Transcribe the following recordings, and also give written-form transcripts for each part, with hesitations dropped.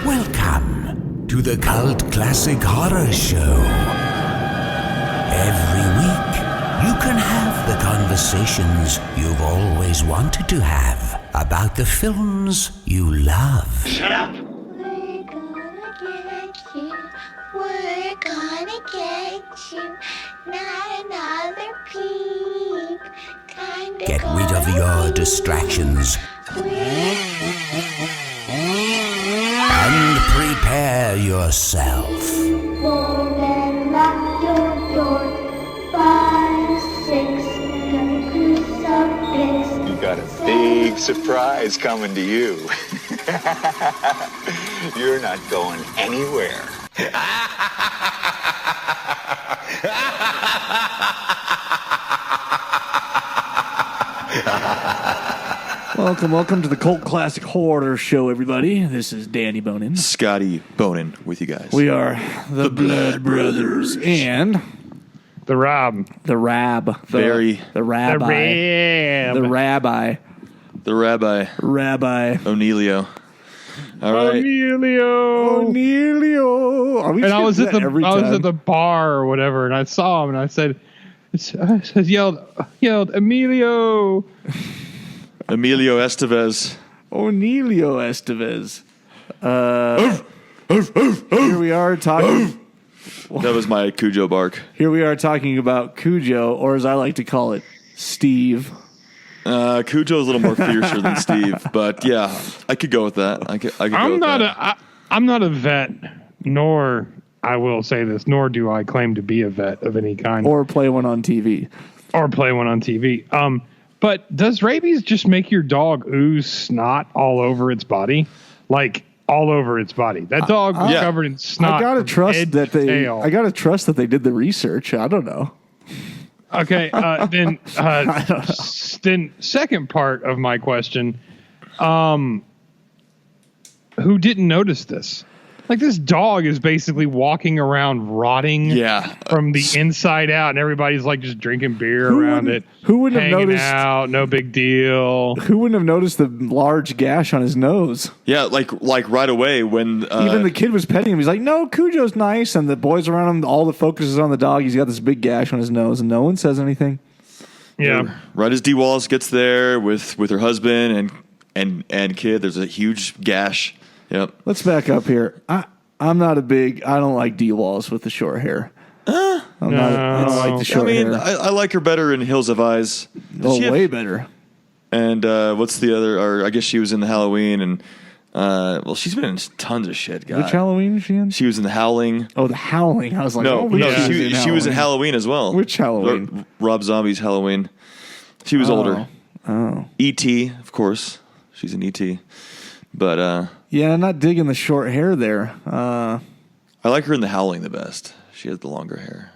Welcome to the Cult Classic Horror Show. Every week, you can have the conversations you've always wanted to have about the films you love. Shut up! We're gonna get you. We're gonna get you. Not another peep. Kinda Get rid of your distractions and prepare yourself. Four men lock your door. 5, 6, crucifix. You got a big surprise coming to you. You're not going anywhere. Welcome to the Cult Classic Horror Show, everybody. This is Danny Bonin. Scotty Bonin with you guys. We are the Blood Brothers and The Rob. the Rab. The Rabbi. The Rabbi. The Rabbi. Rabbi. O'Neilio. All right. Emilio. O'Neilio. Are we And I was at every the time? bar or whatever, and I saw him, and I yelled Emilio. Emilio Estevez. O'Neilio Estevez. Here we are talking. That was my Cujo bark. Here we are talking about Cujo, or as I like to call it, Steve. Cujo's a little more fiercer than Steve, but yeah, I could go with that. I could go with that. I'm not a vet, nor I will say this, nor do I claim to be a vet of any kind, Or play one on TV. or play one on TV. But does rabies just make your dog ooze snot all over its body? Like all over its body. That dog was covered in snot. I gotta from trust head that to tail. I gotta trust that they did the research. I don't know. Okay, then second part of my question, who didn't notice this? Like, this dog is basically walking around rotting from the inside out, and everybody's like just drinking beer around it. Who wouldn't have hanging noticed? out, no big deal. Who wouldn't have noticed the large gash on his nose? Yeah, like right away when Even the kid was petting him. He's like, "No, Cujo's nice," and the boys around him, all the focus is on the dog. He's got this big gash on his nose, and no one says anything. Yeah. right as Dee Wallace gets there with her husband and kid, there's a huge gash. Yep. Let's back up here. I don't like Dee Wallace with the short hair. I don't like the short hair. I like her better in Hills of Eyes. Way better. And what's the other? Or I guess she was in the Halloween, and she's been in tons of shit. God. Which Halloween is she in? She was in the Howling. Oh, the Howling. I was like, She was in Halloween as well. Which Halloween? Rob Zombie's Halloween. She was older. Oh. E.T., of course. She's in E.T. But yeah, I'm not digging the short hair there. I like her in the Howling the best. She has the longer hair.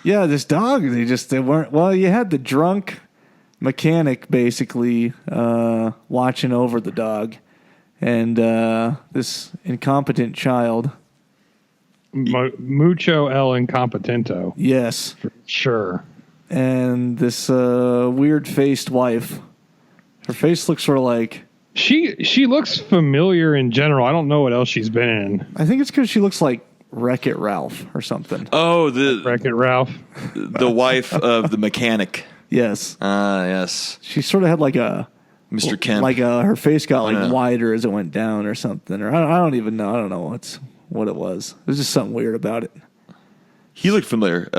Yeah, this dog, they weren't. Well, you had the drunk mechanic basically watching over the dog, and this incompetent child. Mucho el incompetento. Yes. For sure. And this weird-faced wife. Her face looks sort of like... She looks familiar in general. I don't know what else she's been in. I think it's because she looks like Wreck-It Ralph or something. Oh, Wreck-It Ralph. The wife of the mechanic. Yes. Yes. She sort of had like a... Mr. Kemp. Like her face got wider as it went down or something. Or I don't even know. I don't know what it was. It was just something weird about it. He looked familiar.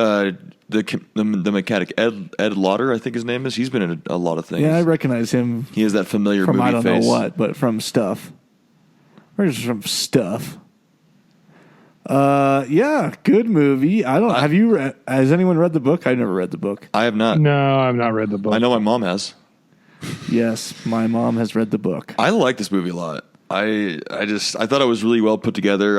The mechanic, Ed Lauder, I think his name is. He's been in a lot of things. Yeah, I recognize him. He has that familiar from movie I don't face. know what, but from stuff. Or just from stuff. Yeah, good movie. Has anyone read the book? I've never read the book. I have not. No, I've not read the book. I know my mom has. Yes, my mom has read the book. I like this movie a lot. I thought it was really well put together.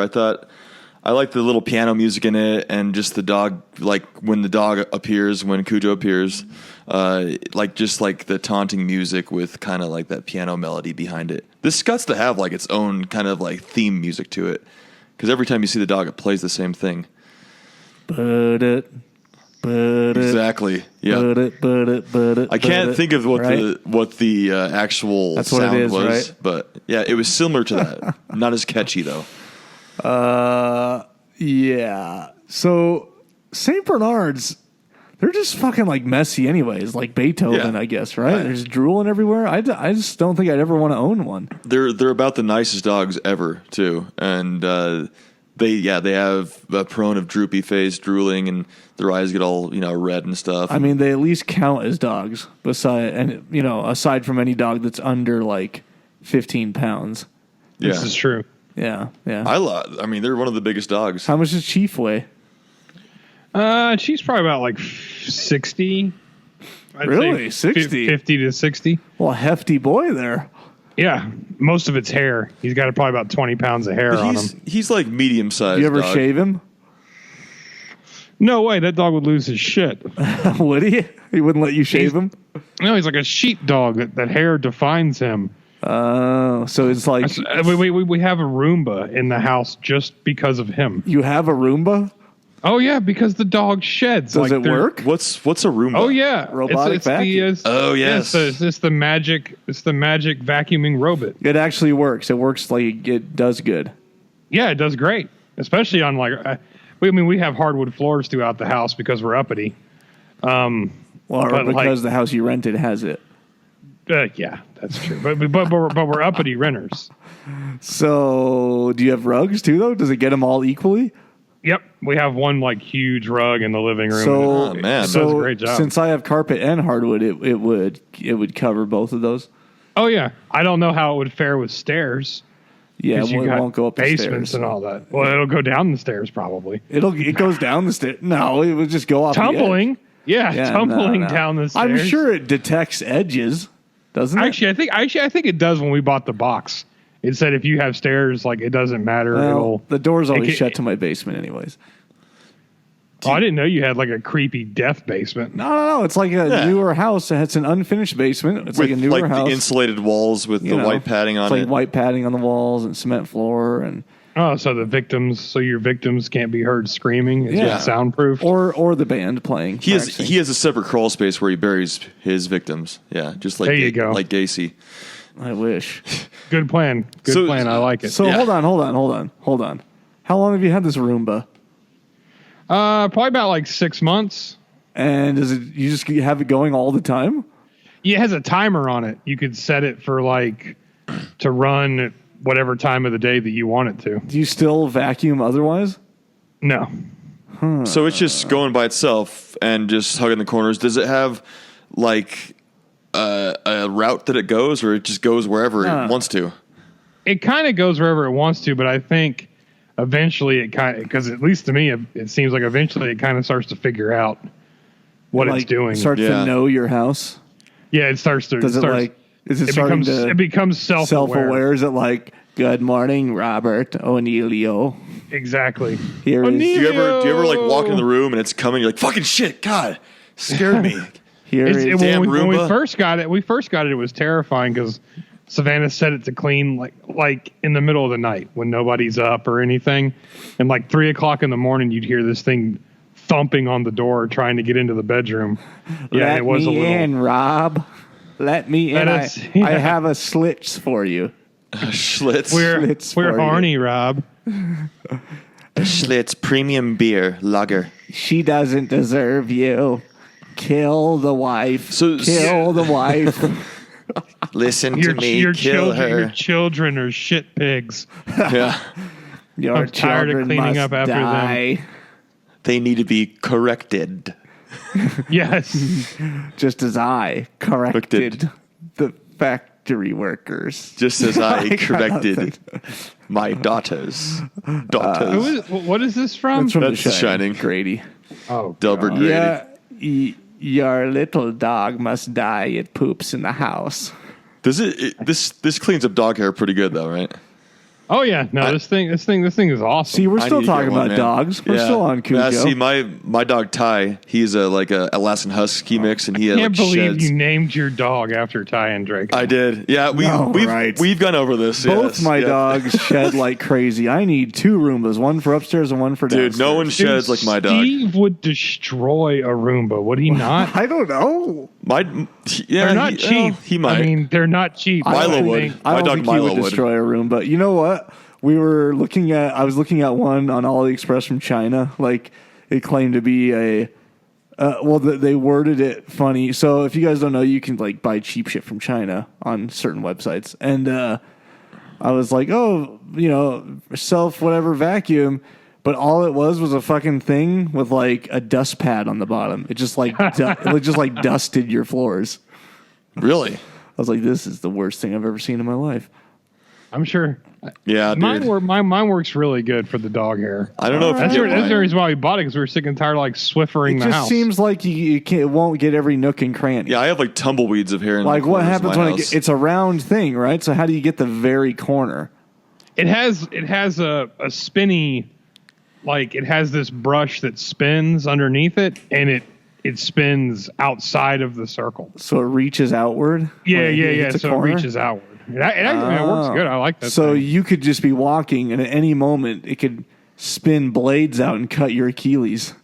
I like the little piano music in it, and just the dog, like when the dog appears, when Cujo appears, like the taunting music with kind of like that piano melody behind it. This got to have like its own kind of like theme music to it, because every time you see the dog, it plays the same thing. But Exactly. Yeah. I can't think of what the actual That's what sound it is, was, right? but yeah, it was similar to that. Not as catchy though. Yeah. So Saint Bernards, they're just fucking like messy, anyways. Like Beethoven, Yeah. I guess, right? There's drooling everywhere. I just don't think I'd ever want to own one. They're about the nicest dogs ever too, and they have a prone of droopy face, drooling, and their eyes get all red and stuff. I mean, they at least count as dogs. Aside from any dog that's under like 15 pounds. Yeah. This is true. Yeah. I mean, they're one of the biggest dogs. How much does Chief weigh? She's probably about like 60. Really? 60? 50 to 60. Well, a hefty boy there. Yeah, most of it's hair. He's got probably about 20 pounds of hair on him. He's like medium sized. You ever shave him? No way, that dog would lose his shit. Would he? He wouldn't let you shave him? No, he's like a sheepdog. That hair defines him. Oh, so it's like We have a Roomba in the house just because of him. you have a Roomba? Oh yeah, because the dog sheds. Does it work? What's a Roomba? Oh yeah, Robotic vacuum? Oh, yes. It's the magic vacuuming robot. It actually works. It works like it does good. Yeah, it does great, especially on we have hardwood floors throughout the house because we're uppity. Or because the house you rented has it. Yeah, that's true. But we're uppity renters. So, do you have rugs too, though? Does it get them all equally? Yep, we have one like huge rug in the living room. Oh, man. It does a great job. Since I have carpet and hardwood, it would cover both of those. Oh yeah, I don't know how it would fare with stairs. Yeah, You it got won't go up the basements stairs. and all that. Well, it'll go down the stairs probably. It goes down the stairs. No, it would just go off Tumbling. The edge. Yeah, tumbling down the stairs. I'm sure it detects edges, doesn't it? Actually, I think it does when we bought the box. It said if you have stairs, like it doesn't matter. Well, the door's always can- shut to my basement, anyways. Oh, I didn't know you had like a creepy death basement. No. It's like a newer house. It's an unfinished basement. It's like a newer house. the insulated walls with the white padding on it's like it. white padding on the walls and cement floor and Oh, so your victims can't be heard screaming. It's just soundproof. or the band playing. He practicing. has a separate crawl space where he buries his victims. Yeah, just like There you go. like Gacy. I wish. Good plan. Good plan. I like it. So Yeah. hold on. How long have you had this Roomba? Probably about like 6 months. And you just have it going all the time? Yeah, it has a timer on it. You could set it for to run at whatever time of the day that you want it to. Do you still vacuum otherwise? No. So it's just going by itself and just hugging the corners. Does it have like a route that it goes, or it just goes wherever it wants to? It kind of goes wherever it wants to, but I think eventually because at least to me, it seems like eventually it kind of starts to figure out what it's doing. Starts to know your house? Yeah, it starts to. It becomes self-aware. Self-aware? Is it like, good morning, Robert O'Neillio? Exactly. Here is Do you ever like walk in the room and it's coming? You're like, fucking shit, God, scared me. When we Roomba. first got it, it was terrifying because Savannah set it to clean like in the middle of the night when nobody's up or anything, and like 3 o'clock in the morning you'd hear this thing thumping on the door trying to get into the bedroom. Yeah, Let it was me a little. in, Rob. Let me in. Let us- I have a Schlitz for you. Schlitz. Schlitz We're for you. horny, Rob. Schlitz premium beer lager. She doesn't deserve you. Kill the wife. Kill the wife. Listen Your to me. children, Kill her. your children are shit pigs. Yeah. Your I'm tired of children cleaning must up after them. die. They need to be corrected. Yes. Just as I corrected Corrected. the factory workers. Just as I got corrected my daughters. What is this from? That's from That's The The Shining. Grady. Oh, Delbert Grady. Yeah, your little dog must die. It poops in the house. Does this cleans up dog hair pretty good though, right? Oh yeah, no, this thing is awesome. See, we're I still need to get talking one, about man. dogs. We're still on Cujo. Yeah, see, my dog Ty, he's a Alaskan Husky mix, and he I can't believe sheds. you named your dog after Ty and Drake. I did. Yeah, we've gone over this. Both yes, my yeah. dogs shed like crazy. I need 2 Roombas, one for upstairs and one for downstairs. Dude, no one sheds like my dog. Steve would destroy a Roomba, would he not? I don't know. They're not cheap. He might. I mean, they're not cheap. Milo would. I My don't dog think Milo he would would. destroy a Roomba. You know what? I was looking at one on AliExpress from China. Like, it claimed to be they worded it funny. So if you guys don't know, you can like buy cheap shit from China on certain websites. And I was like, oh, self whatever vacuum. But all it was a fucking thing with like a dust pad on the bottom. It just like it just like dusted your floors. Really? I was like, this is the worst thing I've ever seen in my life. I'm sure. Yeah, mine dude. Mine works really good for the dog hair. I don't know if That's you the get mine. reason why we bought it, because we were sick and tired of like Swiffering It the just house. seems like you won't get every nook and cranny. Yeah, I have like tumbleweeds of hair in Like the what corners of happens my when house. it's a round thing, right? So how do you get the very corner? It has a spinny, like it has this brush that spins underneath it, and it spins outside of the circle. So it reaches outward. Yeah. when it hits a So corner? it reaches outward. It works good. I like that. So thing. you could just be walking, and at any moment it could spin blades out and cut your Achilles.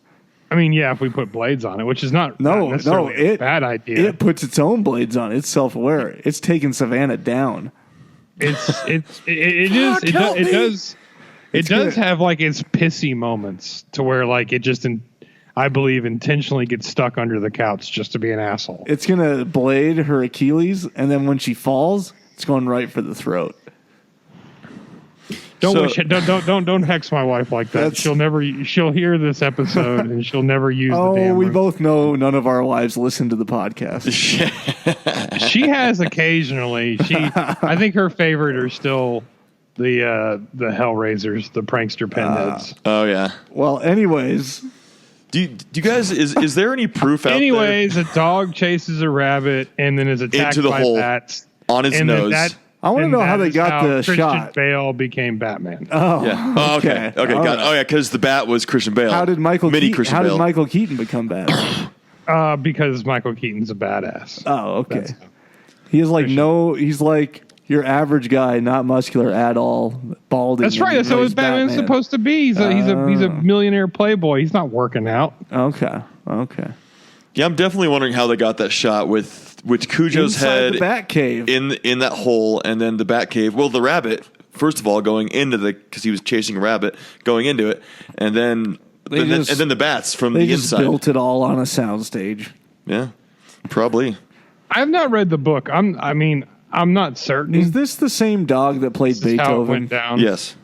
I mean, yeah, if we put blades on it, which is not No, necessarily a bad idea. It puts its own blades on. It's self-aware. It's taking Savannah down. It does have like its pissy moments to where like it just I believe intentionally gets stuck under the couch just to be an asshole. It's gonna blade her Achilles, and then when she falls, it's going right for the throat. Don't hex my wife like that. She'll hear this episode and she'll never use the damn we room. both know none of our wives listen to the podcast. She has occasionally. I think her favorite are still the Hellraisers, the prankster pinheads. Oh yeah. Well, anyways, Do you guys is there any proof out Anyways, a dog chases a rabbit and then is attacked Into the by hole. bats. there on his And then nose? I want to and know how that they is got how the Christian shot. Bale became Batman. Oh, Yeah. Oh, okay. Okay. All Got it. right. Oh yeah, because the bat was Christian Bale. How did Michael Christian Bale. become Batman? Because Michael Keaton's a badass. Oh, okay. That's- He's like your average guy, not muscular at all, balding. That's right. That's what Batman's supposed to be. He's a millionaire playboy. He's not working out. Okay. Yeah, I'm definitely wondering how they got that shot with Cujo's Inside head the bat cave. in that hole, and then the bat cave. Well, the rabbit, first of all, going into because he was chasing a rabbit, going into it, and then the bats from They the just inside. built it all on a soundstage. Yeah, probably. I've not read the book. I'm not certain. Is this the same dog that played This is how it Beethoven? went down. Yes.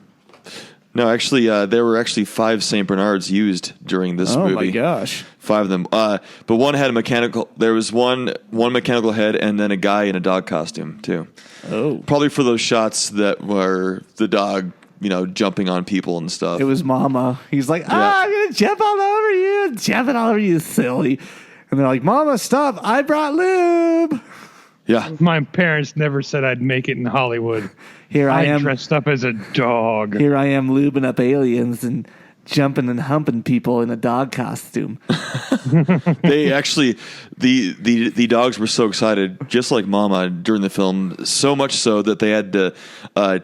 No, actually, there were actually 5 Saint Bernards used during this Oh movie. my gosh! 5 of them. But one had a mechanical. There was one mechanical head, and then a guy in a dog costume too. Oh, Probably for those shots that were the dog, jumping on people and stuff. it was Mama. He's like, I'm gonna jump all over you, jumping all over you, silly. And they're like, Mama, stop! I brought lube. Yeah. My parents never said I'd make it in Hollywood. Here I I am. dressed up as a dog. Here I am lubing up aliens and jumping and humping people in a dog costume. They actually, the dogs were so excited, just like Mama during the film, so much so that they had to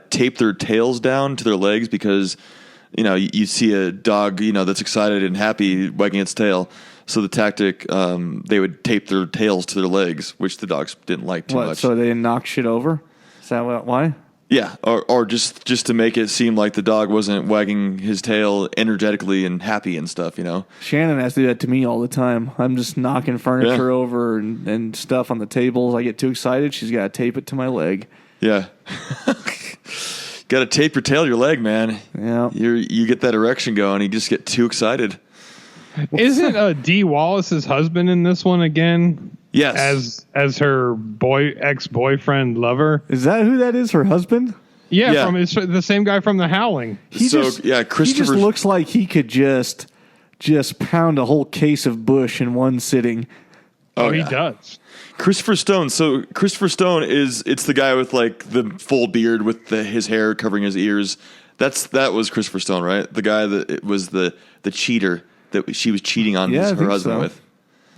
tape their tails down to their legs because, you see a dog, that's excited and happy wagging its tail. So the tactic, they would tape their tails to their legs, which the dogs didn't like too much. So they didn't knock shit over? Is that why? Yeah, or just to make it seem like the dog wasn't wagging his tail energetically and happy and stuff, Shannon has to do that to me all the time. I'm just knocking furniture over and stuff on the tables. I get too excited. She's got to tape it to my leg. Yeah. Got to tape your tail to your leg, man. Yeah. You get that erection going. You just get too excited. Isn't Dee Wallace's husband in this one again? Yes. As her ex-boyfriend lover. Is that who that is? Her husband? Yeah. It's the same guy from The Howling. He just looks like he could just pound a whole case of Bush in one sitting. Oh, he does. Christopher Stone. So Christopher Stone it's the guy with like the full beard with his hair covering his ears. That was Christopher Stone, right? The guy that it was the cheater that she was cheating on her husband with.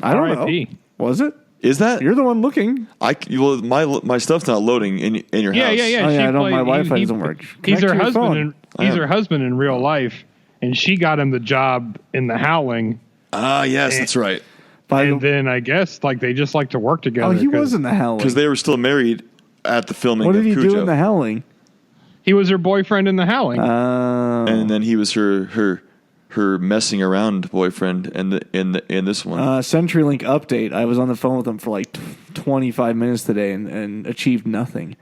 I don't R.I.P. know. Was it? Is that? You're the one looking. My stuff's not loading in your house. Yeah. Oh, yeah, my Wi-Fi doesn't work. He's Connect her to your husband. phone. He's her husband in real life, and she got him the job in The Howling. Ah, yes, that's right. And then I guess like they just like to work together. Oh, he was in The Howling. Because they were still married at the filming. What did he Cujo. do in The Howling? He was her boyfriend in The Howling. And then he was her messing around boyfriend in this one. CenturyLink update. I was on the phone with him for like 25 minutes today and achieved nothing.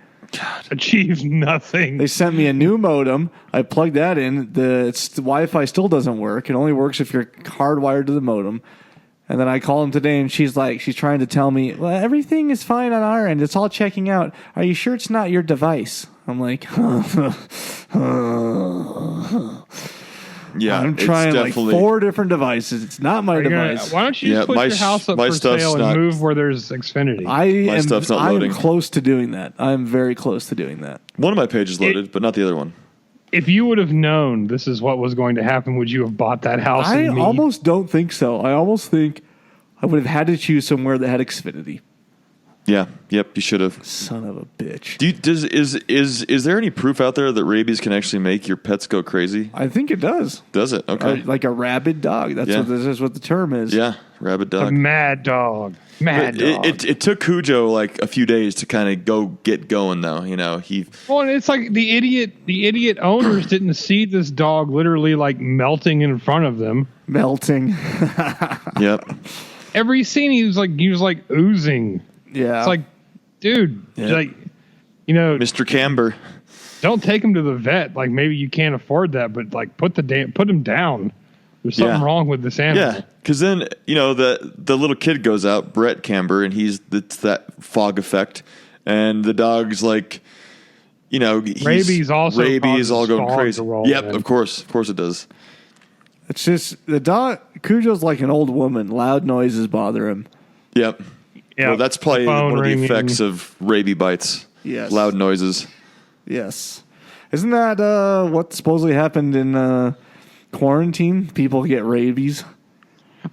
Achieved nothing. They sent me a new modem. I plugged that in. The Wi-Fi still doesn't work. It only works if you're hardwired to the modem. And then I call him today, and she's trying to tell me, well, everything is fine on our end. It's all checking out. Are you sure it's not your device? I'm like, yeah, I'm trying like 4 different devices. It's not my device. Why don't you just put your house up for sale and move where there's Xfinity? loading. I'm close to doing that. I'm very close to doing that. One of my pages loaded, but not the other one. If you would have known this is what was going to happen, would you have bought that house? I almost don't think so. I almost think I would have had to choose somewhere that had Xfinity. Yeah. Yep. You should have. Son of a bitch. Is there any proof out there that rabies can actually make your pets go crazy? I think it does. Does it? Okay. Like a rabid dog. That's what the term is. Yeah, rabid dog. A mad dog. Mad dog. It took Cujo like a few days to kind of get going though. You know Well, and it's like the idiot owners didn't see this dog literally like melting in front of them. Melting. Yep. Every scene he was like oozing. Yeah. It's like, dude, like, Mr. Camber. Don't take him to the vet. Like maybe you can't afford that, but like put him down. There's something wrong with this animal. Yeah, because then the little kid goes out, Brett Camber, and it's that fog effect, and the dog's like, rabies all going crazy. Yep, man. of course it does. It's just the dog. Cujo's like an old woman. Loud noises bother him. Yep. Yeah, well, that's probably one of ringing. the effects of rabies bites. Yes. Loud noises. Yes. Isn't that what supposedly happened in quarantine? People get rabies.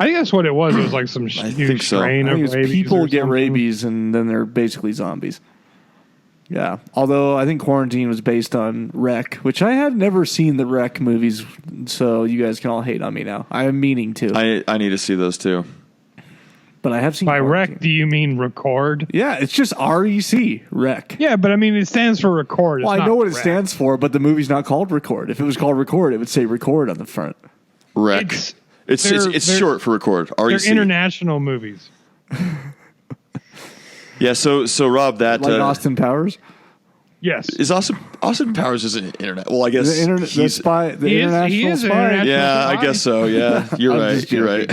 I think that's what it was. It was like some new strain of rabies. People get rabies and then they're basically zombies. Yeah. Although I think Quarantine was based on Wreck, which I had never seen the Wreck movies, so you guys can all hate on me now. I am meaning to. I need to see those too. But I have seen By Quarantine. Wreck, do you mean record? Yeah, it's just REC, Wreck. Yeah, but I mean, it stands for record. Well, I know what it stands for, but the movie's not called Record. If it was called Record, it would say Record on the front. Wreck. It's short for record. REC. They're international movies. Yeah, so Rob, that like Austin Powers. Yes, is Austin Powers is an internet. Well, I guess the international spy. He is spy. Yeah, I guess so. Yeah, you're right. You're right.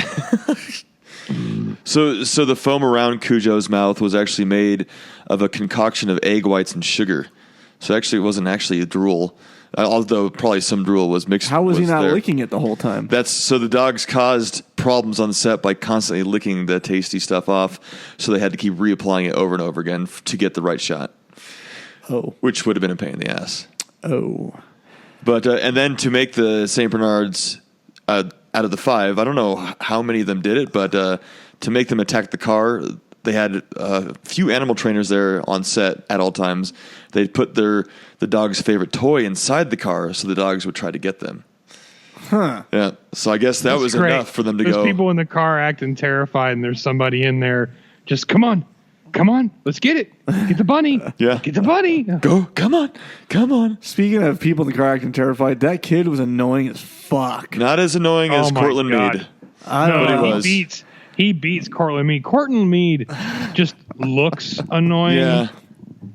So the foam around Cujo's mouth was actually made of a concoction of egg whites and sugar. So actually, it wasn't actually a drool, although probably some drool was mixed. How was he not there. licking it the whole time? So the dogs caused problems on set by constantly licking the tasty stuff off. So they had to keep reapplying it over and over again to get the right shot. Oh, which would have been a pain in the ass. Oh, but and then to make the Saint Bernards out of the 5, I don't know how many of them did it, but to make them attack the car, they had a few animal trainers there on set at all times. They'd put the dog's favorite toy inside the car so the dogs would try to get them. Huh. Yeah. So I guess that was great. enough for them to There's go. There's people in the car acting terrified, and there's somebody in there just, come on, let's get it. Get the bunny. Yeah. Get the bunny. Go, come on. Speaking of people in the car acting terrified, that kid was annoying as fuck. Not as annoying as Cortland Mead. I don't know. He beats Cortland Mead. Cortland Mead just looks annoying. Yeah.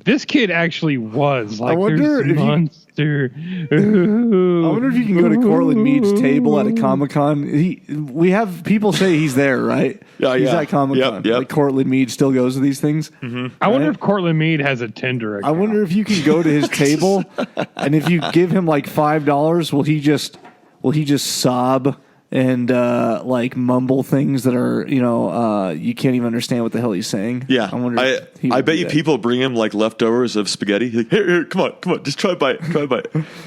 This kid actually was like, I wonder there's a monster. I wonder if you can go to Cortland Mead's table at a Comic-Con. We have people say he's there, right? Yeah, he's at Comic-Con. Yep. Like Cortland Mead still goes to these things. Mm-hmm. I wonder if Cortland Mead has a Tinder account. I wonder if you can go to his table, and if you give him like $5, will he just sob and like mumble things that are you can't even understand what the hell he's saying. Yeah, I bet you people bring him like leftovers of spaghetti. Like, here, come on, just try a bite.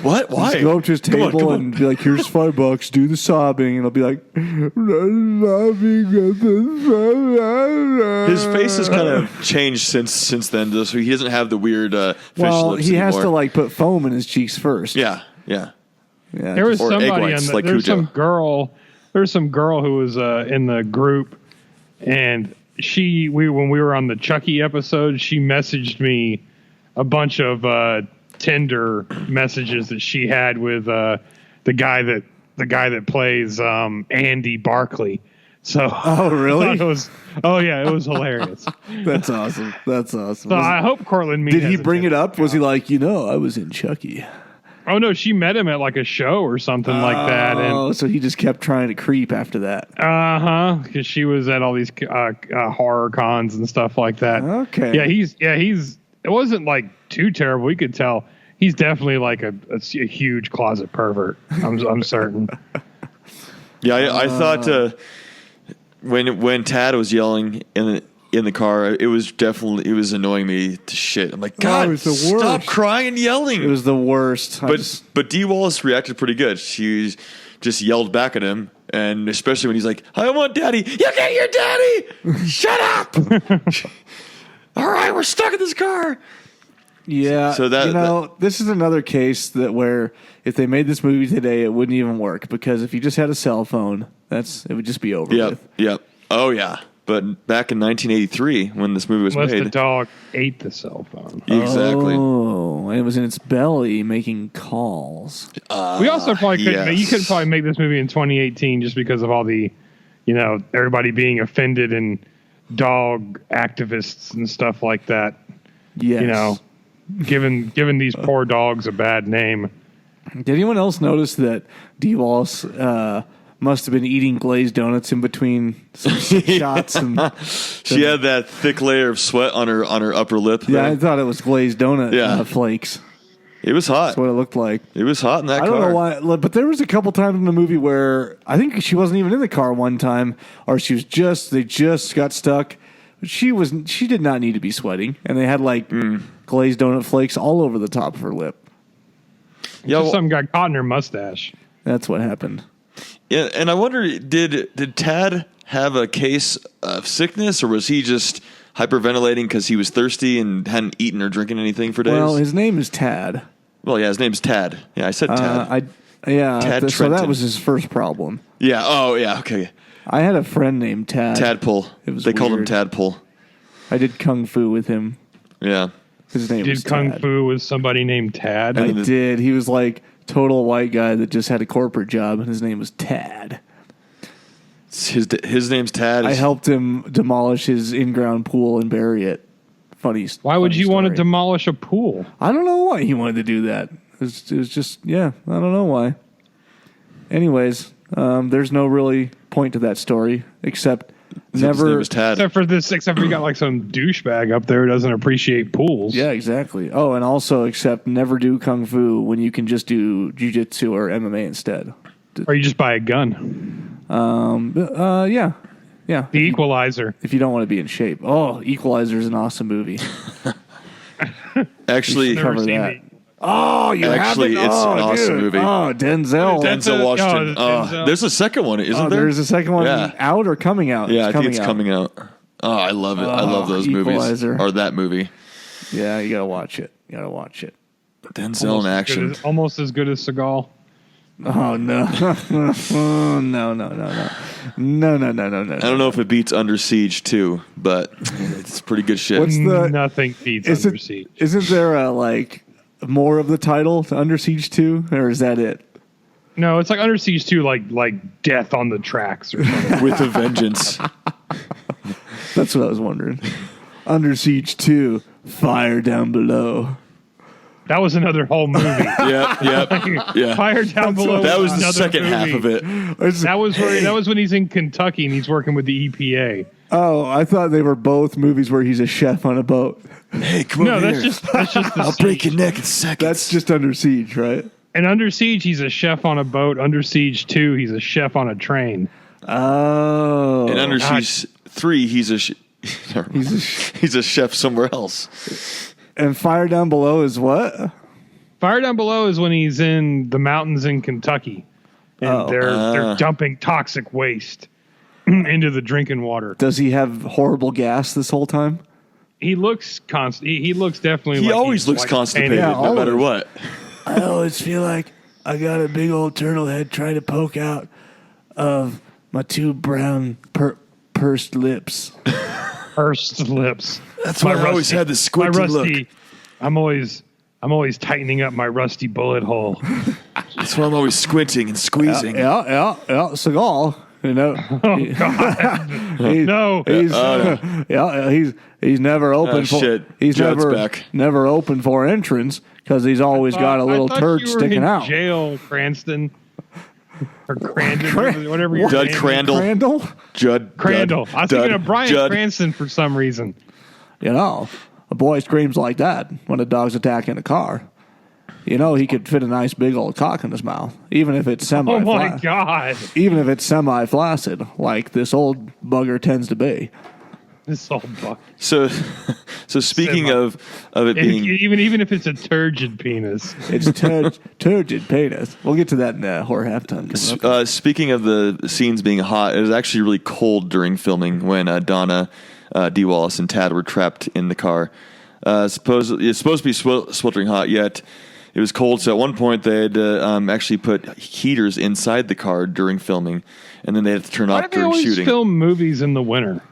What? Why? Just go up to his table and be like, "Here's $5. Do the sobbing," and he'll be like, his face has kind of changed since then, though, so he doesn't have the weird fish lips he anymore. has to like put foam in his cheeks first. Yeah. There was Or somebody egg whites, on the, like there's Cujo. some girl who was in the group, and when we were on the Chucky episode, she messaged me a bunch of Tinder messages that she had with the guy that plays Andy Barkley. So Oh, really? it was hilarious. That's awesome. So I hope Cortland Mead Did he has a bring it Tinder up? Was he account. like, I was in Chucky? Oh no, she met him at like a show or something like that, and Oh, so he just kept trying to creep after that. because she was at all these horror cons and stuff like that. Okay. Yeah, he's. It wasn't like too terrible. We could tell he's definitely like a huge closet pervert. I'm certain. Yeah, I thought when Tad was yelling in the car, it was annoying me to shit. I'm like, God, it was the stop worst. crying and yelling. It was the worst. But Dee Wallace reacted pretty good. She just yelled back at him, and especially when he's like, "I want Daddy." You get your daddy. Shut up. All right, we're stuck in this car. Yeah, So this is another case where if they made this movie today, it wouldn't even work because if you just had a cell phone, it would just be over with. Yep. Oh yeah. But back in 1983, when this movie was Unless made, the dog ate the cell phone. exactly. Oh, it was in its belly making calls. We also probably couldn't. yes. You couldn't probably make this movie in 2018 just because of all the, everybody being offended and dog activists and stuff like that. Yes. Giving these poor dogs a bad name. Did anyone else notice that Dee Wallace must have been eating glazed donuts in between some shots? And She had that thick layer of sweat on her upper lip. yeah, there. I thought it was glazed donut flakes. It was hot. That's what it looked like. It was hot in that I car. don't know why, but there was a couple times in the movie where I think she wasn't even in the car one time, or they just got stuck. She did not need to be sweating, and they had like glazed donut flakes all over the top of her lip. Yeah, well, Something got caught in her mustache. That's what happened. yeah, and I wonder, did Tad have a case of sickness, or was he just hyperventilating because he was thirsty and hadn't eaten or drinking anything for days? Well, his name is Tad. Well, yeah, his name's Tad. Yeah, I said Tad. Tad so that Trenton. was his first problem. Yeah. Oh, yeah. Okay. I had a friend named Tad. Tadpole. It was They called him weird. Tadpole. I did kung fu with him. Yeah. His name was Did Kung Tad. Fu with somebody named Tad? I did. He was like total white guy that just had a corporate job, and his name was Tad. His name's Tad. I helped him demolish his in-ground pool and bury it. Why would you want to story. demolish a pool? I don't know why he wanted to do that. It was just, I don't know why. Anyways, there's no really point to that story except His name never. was Tad. Except for you got like some douchebag up there who doesn't appreciate pools. Yeah, exactly. Oh, and also except never do kung fu when you can just do jiu-jitsu or MMA instead. Or you just buy a gun. Yeah. The Equalizer. If you don't want to be in shape. Oh, Equalizer is an awesome movie. Actually, Never cover seen that. it. Oh, you Actually, haven't? it's an awesome movie. Oh, Denzel. Denzel Washington. Denzel. There's a second one, isn't there? There's a second one Yeah. out or coming out? Yeah, I think it's coming out. Oh, I love it. I love those Equalizer. movies. Or that movie. Yeah, you gotta watch it. Denzel in action. Almost as good as Seagal. Oh no, no. I don't know if it beats Under Siege too, but it's pretty good shit. What's the- Nothing beats Is Under it, Siege. isn't there a like more of the title to Under Siege 2, or is that it? No, it's like Under Siege 2, like Death on the Tracks or something. With a vengeance. That's what I was wondering. Under Siege 2, Fire Down Below. That was another whole movie. Yep. Yeah. Fire Down Below. That was the another second half movie. of it. That was when he's in Kentucky and he's working with the EPA. Oh, I thought they were both movies where he's a chef on a boat. Hey, come No, on that's here. just the I'll break your neck in seconds. That's just Under Siege, right? And Under Siege, he's a chef on a boat. Under Siege 2, he's a chef on a train. Oh. And Under Siege 3, he's a chef somewhere else. And Fire Down Below is what? Fire Down Below is when he's in the mountains in Kentucky. And they're dumping toxic waste into the drinking water. Does he have horrible gas this whole time? He looks he looks definitely. He always looks constipated, no matter what. I always feel like I got a big old turtle head trying to poke out of my two brown pursed lips. Pursed lips. That's why I always had this squinty look. I'm always tightening up my rusty bullet hole. That's why I'm always squinting and squeezing. Yeah. Seagal. You know, Oh God! No. He's never open for. Shit. He's Judd's back. never open for entrance because he's always got a little turd sticking out. Jail, Cranston. Or Crandon, whatever your Judd name is. Crandall. Judd Crandall. I was thinking of Bryan Cranston for some reason. You know, a boy screams like that when a dog's attacking a car. You know, he could fit a nice big old cock in his mouth, even if it's Oh my God! Even if it's semi-flaccid, like this old bugger tends to be. This old buck. So speaking of it being even if it's a turgid penis, it's turgid penis. We'll get to that in the horror halftime. Speaking of the scenes being hot, it was actually really cold during filming when Donna, D. Wallace, and Tad were trapped in the car. It's supposed to be sweltering hot, yet it was cold. So at one point they had to actually put heaters inside the car during filming, and then they had to turn off during shooting. Why do they always film movies in the winter?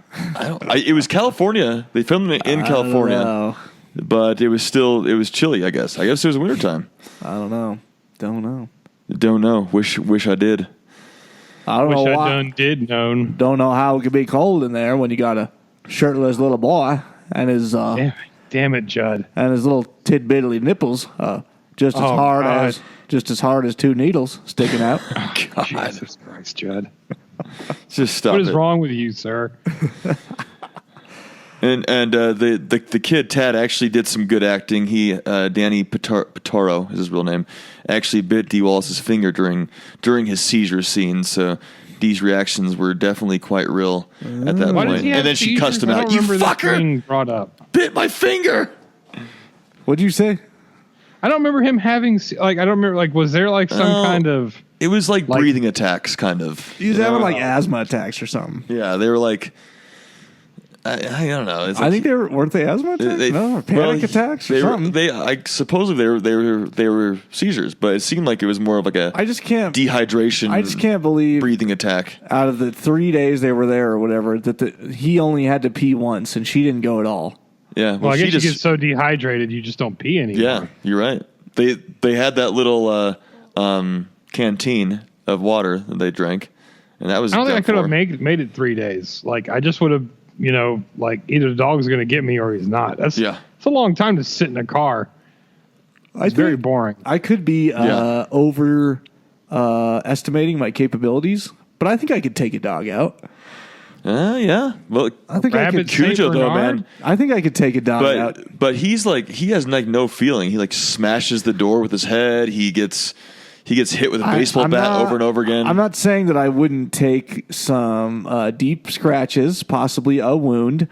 It was California. They filmed it in California, but it was chilly. I guess it was wintertime. I don't know. Don't know. Wish I did. I don't know why. I did known. Don't know how it could be cold in there when you got a shirtless little boy and his damn it, Judd, and his little tidbitty nipples just as hard as two needles sticking out. God. Jesus Christ, Judd. Just stop. What is wrong with you, sir? And the kid Tad actually did some good acting. He Danny Pitaro is his real name. Actually bit D. Wallace's finger during his seizure scene. So Dee's reactions were definitely quite real at that point. And then she cussed him out. You fucker! Brought up. Bit my finger. What'd you say? I don't remember him having I don't remember was there some kind of. It was like breathing attacks, kind of. He was having asthma attacks or something. Yeah, they were like. I don't know. It's I think weren't they asthma attacks? Panic attacks or something. I supposedly they were seizures, but it seemed like it was more of like a dehydration. I just can't believe breathing attack. Out of the 3 days they were there or whatever, that he only had to pee once and she didn't go at all. Yeah, well I guess you get so dehydrated you just don't pee anymore. Yeah, you're right. They had that little canteen of water that they drank, and that was. I don't think I could have made it 3 days. I just would have, either the dog's going to get me or he's not. It's a long time to sit in a car. It's very boring. I could be over estimating my capabilities, but I think I could take a dog out. Yeah. Well, I think I could. Cujo though, man. I think I could take a dog out. But he has no feeling. He smashes the door with his head. He gets hit with a baseball bat over and over again. I'm not saying that I wouldn't take some deep scratches, possibly a wound,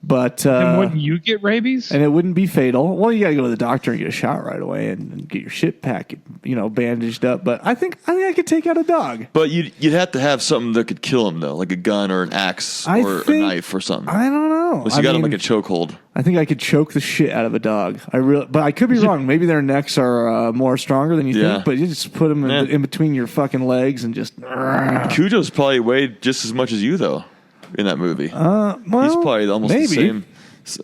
but and wouldn't you get rabies? And it wouldn't be fatal. Well, you got to go to the doctor and get a shot right away and get your shit packed, bandaged up. But I think I could take out a dog. But you'd have to have something that could kill him though, like a gun or an axe or a knife or something. I don't know. Unless you got him like a chokehold. I think I could choke the shit out of a dog. But I could be wrong. Maybe their necks are more stronger than you think. But you just put them in between your fucking legs and just. Cujo's probably weighed just as much as you though. In that movie, he's probably almost the same,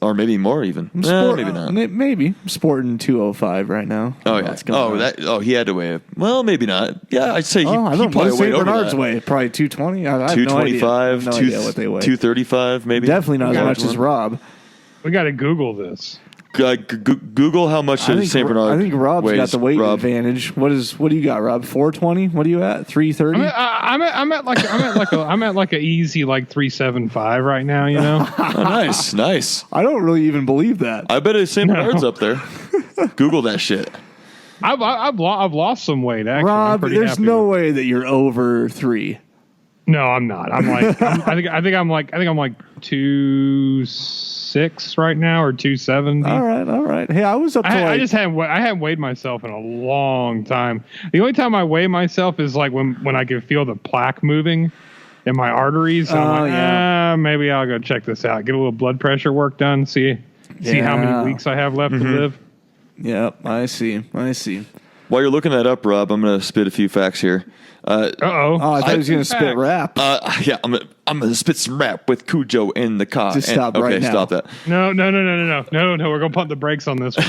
or maybe more even. Maybe not. Maybe I'm sporting 205 right now. Oh yeah. He had to weigh it. Well, maybe not. Yeah, I'd say he probably weighed over Bernard's that. Weigh probably 220. 225, no idea what they weigh. 235, maybe. Definitely not as much as Rob. We got to Google this. Google how much St. Bernard. I think Rob's weighs. got the weight advantage. What do you got, Rob? 420? What are you at? 330? I'm at like a easy 375 right now. Oh, nice. I don't really even believe that. I bet St. Bernard's up there. Google that shit. I've lost some weight. Actually, Rob, there's no way that you're over 3. No, I'm not. I'm like, I think I'm like 2.6 right now or 2.70. All right. Hey, I was up to I haven't weighed myself in a long time. The only time I weigh myself is like when I can feel the plaque moving in my arteries. I'm like, maybe I'll go check this out. Get a little blood pressure work done. See how many weeks I have left to live. Yep, I see. While you're looking that up, Rob, I'm going to spit a few facts here. I thought he was going to spit rap. Yeah, I'm gonna spit some rap with Cujo in the car. Just stop right now. Stop that. No. We're gonna pump the brakes on this one.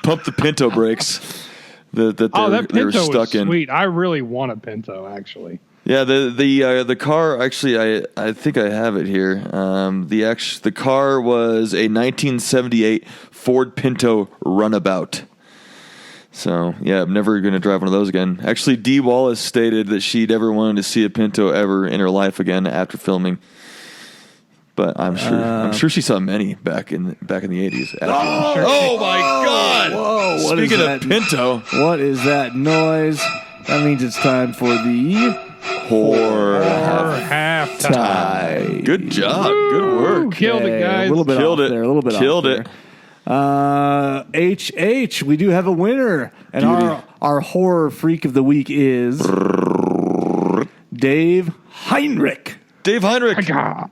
Pump the Pinto brakes. That Pinto stuck was in. sweet. I really want a Pinto, actually. Yeah, the car actually, I think I have it here. The car was a 1978 Ford Pinto Runabout. So, yeah, I'm never going to drive one of those again. Actually, Dee Wallace stated that she'd ever wanted to see a Pinto ever in her life again after filming. But I'm sure she saw many back in the 80s. Oh my God! Whoa! Speaking of Pinto, what is that noise? That means it's time for the horror halftime. Good job. Good work. Killed it, guys. A little bit Killed off it. there. A little bit Killed off it. there. We do have a winner, and our horror freak of the week is Dave Heinrich. Dave Heinrich.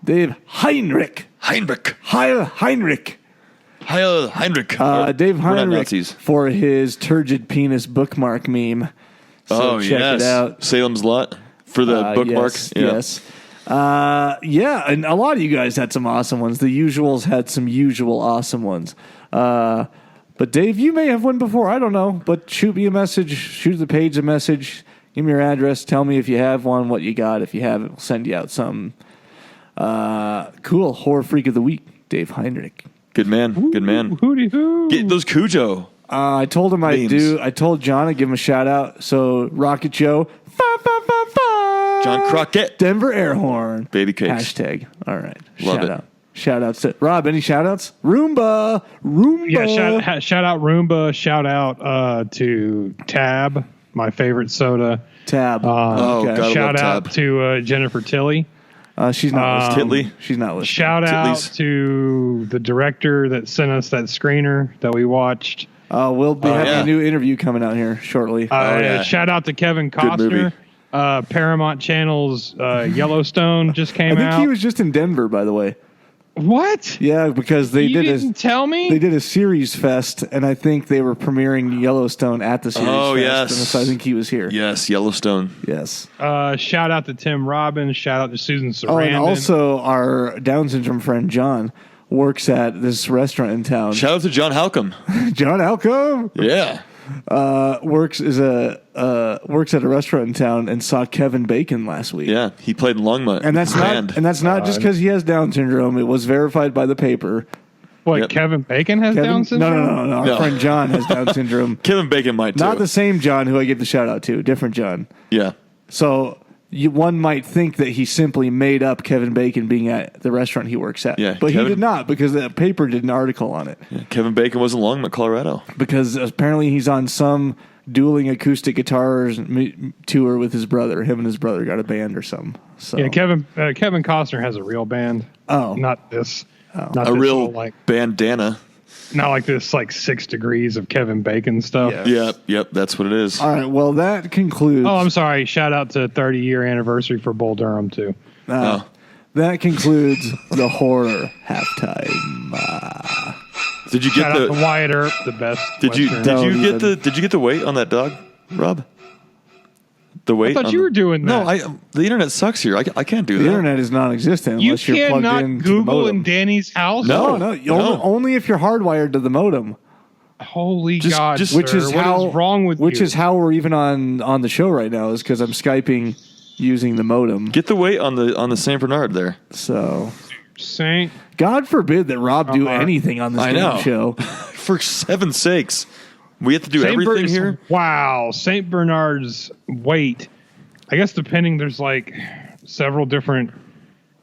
Dave Heinrich. Heil Heinrich. Dave Heinrich for his turgid penis bookmark meme. So check it out. Salem's Lot for the bookmark. Yes. And a lot of you guys had some awesome ones. The usuals had some usual awesome ones. But Dave, you may have one before. I don't know. But shoot me a message. Shoot the page a message. Give me your address. Tell me if you have one, what you got. If you haven't, we'll send you out some. Cool. Horror Freak of the Week, Dave Heinrich. Good man. Good man. Hooty-hoo. Get those Cujo. I told him I'd do. I told John I'd give him a shout out. So Rocket Joe. John Crockett. Denver air horn. Baby cakes. Hashtag. All right. Love shout it. out. Shout outs to Rob. Any shout outs? Roomba. Yeah, shout out Roomba. Shout out to Tab, my favorite soda. Tab. Okay. Shout out to Jennifer Tilly. She's not listening. Titley. She's not listening. Shout out to the director that sent us that screener that we watched. We'll be having a new interview coming out here shortly. Shout out to Kevin Good movie. Costner. Paramount Channel's Yellowstone just came out. I think he was just in Denver, by the way. What? Yeah, because they didn't tell me. They did a series fest, and I think they were premiering Yellowstone at the series fest. Oh, yes. And so I think he was here. Yes, Yellowstone. Yes. Shout out to Tim Robbins. Shout out to Susan Sarandon. Oh, and also our Down syndrome friend John works at this restaurant in town. Shout out to John Halcomb. John Halcomb. Yeah. Works at a restaurant in town and saw Kevin Bacon last week. Yeah, he played Longmutt. And that's not just because he has Down syndrome. It was verified by the paper. What, Yep. Kevin Bacon has Down syndrome? No. Our friend John has Down syndrome. Kevin Bacon might too. Not the same John who I give the shout out to. Different John. Yeah. So one might think that he simply made up Kevin Bacon being at the restaurant he works at. Yeah, but Kevin- he did not, because the paper did an article on it. Yeah. Kevin Bacon was in Longmutt, Colorado. Because apparently he's on some dueling acoustic guitars tour with his brother. Him and his brother got a band or something. So. Yeah, Kevin Costner has a real band. Oh. Not this. Not A this real little, bandana. not like this 6 degrees of Kevin Bacon stuff. Yeah. Yep, that's what it is. All right, well, that concludes. Oh, I'm sorry. Shout out to 30-year anniversary for Bull Durham too. That concludes the horror halftime. Did you Shout get out to Wyatt Earp, the best. Did you Western. did you get the weight on that dog, Rob? The weight. I thought you were doing that. No, the internet sucks here. I can't do The that. internet is non-existent You unless you're plugged cannot in to Google the in modem. Danny's house. No. Only if you're hardwired to the modem. Holy God! Which sir. is What how is wrong with which you? is how we're even on the show right now, is because I'm Skyping using the modem. Get the weight on the Saint Bernard there. So Saint. God forbid that Rob do anything on this I damn know. show. For 7's sakes, we have to do everything here. Wow, Saint Bernard's weight. I guess depending, there's several different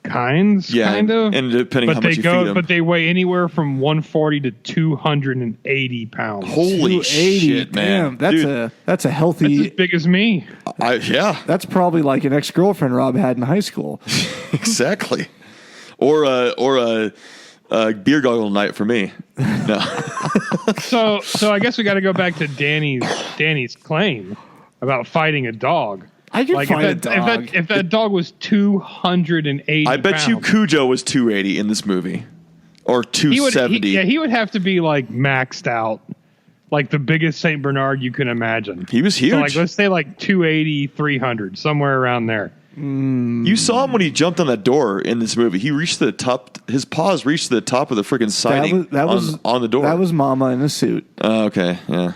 kinds, Yeah, kind of. and depending but how they much you feed them. but they weigh anywhere from 140 to 280 pounds. Holy 280, shit, man! damn, Dude, that's a That's healthy. as big as me. yeah, That's probably like an ex-girlfriend Rob had in high school. exactly. Or a beer goggle night for me. No. So I guess we got to go back to Danny's claim about fighting a dog. I can fight a dog. If that dog was 280 I bet you pounds, Cujo was 280 in this movie, or 270. he would have to be like maxed out, like the biggest Saint Bernard you can imagine. He was huge. So like let's say like 280, 300, somewhere around there. You saw him when he jumped on that door in this movie. He reached the top. His paws reached the top of the freaking siding on the door. That was Mama in a suit. Okay, yeah.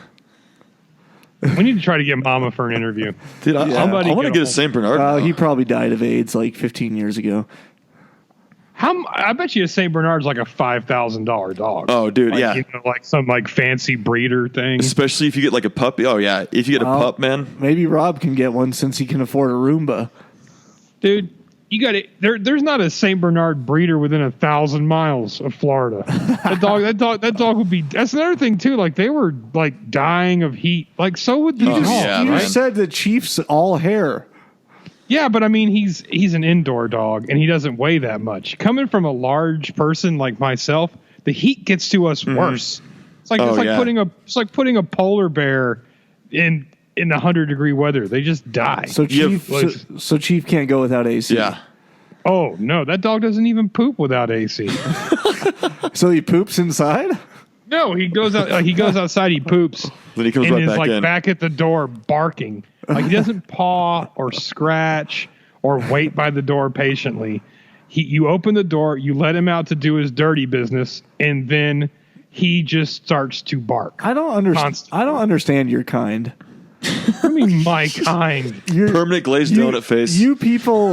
We need to try to get Mama for an interview. Dude, I want to get a Saint Bernard. now. He probably died of AIDS like 15 years ago. I bet you a Saint Bernard's like a $5,000 dog. Oh, dude, like, yeah. You know, like some like fancy breeder thing. Especially if you get like a puppy. Oh yeah, if you get a pup, man. Maybe Rob can get one since he can afford a Roomba. Dude, you got it. There's not a Saint Bernard breeder within 1,000 miles of Florida. That dog would be. That's another thing too. Like they were like dying of heat. Like so would these dogs. yeah, You man. just said the Chiefs all hair. Yeah, but I mean he's an indoor dog and he doesn't weigh that much. Coming from a large person like myself, the heat gets to us worse. It's like putting a polar bear in 100-degree weather. They just die. So Chief can't go without AC. Yeah. Oh no, that dog doesn't even poop without AC. So he poops inside? No, he goes out. He goes outside. He poops. Then he comes and right is back like in. back at the door barking. Like he doesn't paw or scratch or wait by the door patiently. You open the door, you let him out to do his dirty business, and then he just starts to bark. I don't understand. Constantly. I don't understand your kind. I mean, my kind. Permanent glazed donut face. You people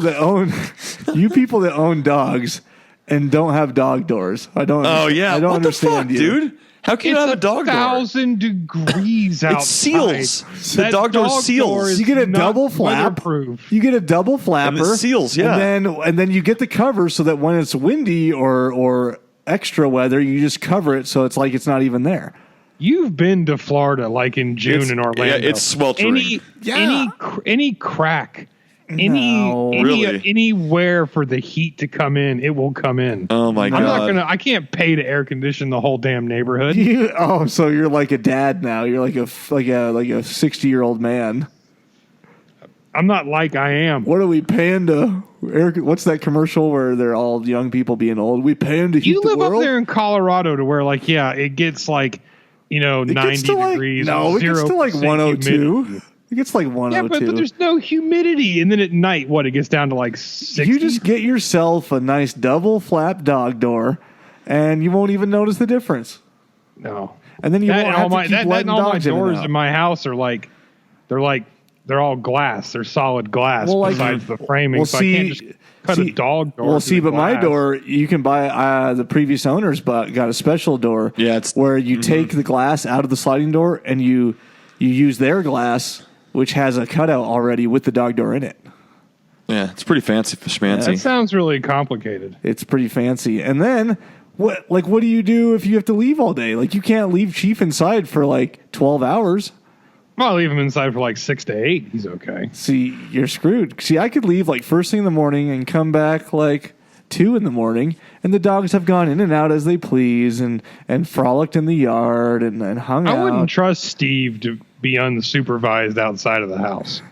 that own dogs and don't have dog doors. I don't. Oh yeah. I don't what understand the fuck, you, dude. How can you not have a dog door? 1,000 degrees outside. It's seals. The That dog door door seals. is You get a not double flap. weatherproof. You get a double flapper. And it seals, yeah. And then you get the cover so that when it's windy or extra weather, you just cover it so it's like it's not even there. You've been to Florida, like in June in Orlando. Yeah, it's sweltering. Any crack, No. Really? anywhere for the heat to come in, it will come in. Oh my I'm not god. gonna. I can't pay to air condition the whole damn neighborhood. So you're like a dad now. You're like a 60-year-old man. I'm not like I am. What are we paying to? What's that commercial where they're all young people being old? We paying to heat You the live world? up there in Colorado to where, like, yeah, it gets like, It 90 gets to degrees. No, it gets to like 0% 102. humidity. It gets like Yeah, 102. but there's no humidity, and then at night, what? It gets down to like 60. You just get yourself a nice double flap dog door, and you won't even notice the difference. no. And then you won't have to keep letting all my dogs in and doors out. in my house are like they're all glass. They're solid glass besides the framing. Well, so I can't just cut a dog door. Well, through but my glass. door, you can buy. The previous owners got a special door. Yeah, it's- where you take the glass out of the sliding door and you use their glass, which has a cutout already with the dog door in it. Yeah, it's pretty fancy for schmancy. That sounds really complicated. It's pretty fancy. And then what do you do if you have to leave all day? Like you can't leave Chief inside for like 12 hours. Well, I'll leave him inside for like 6 to 8. He's okay. See, you're screwed. See, I could leave like first thing in the morning and come back like 2 in the morning, and the dogs have gone in and out as they please and frolicked in the yard and hung out. I wouldn't trust Steve to be unsupervised outside of the house.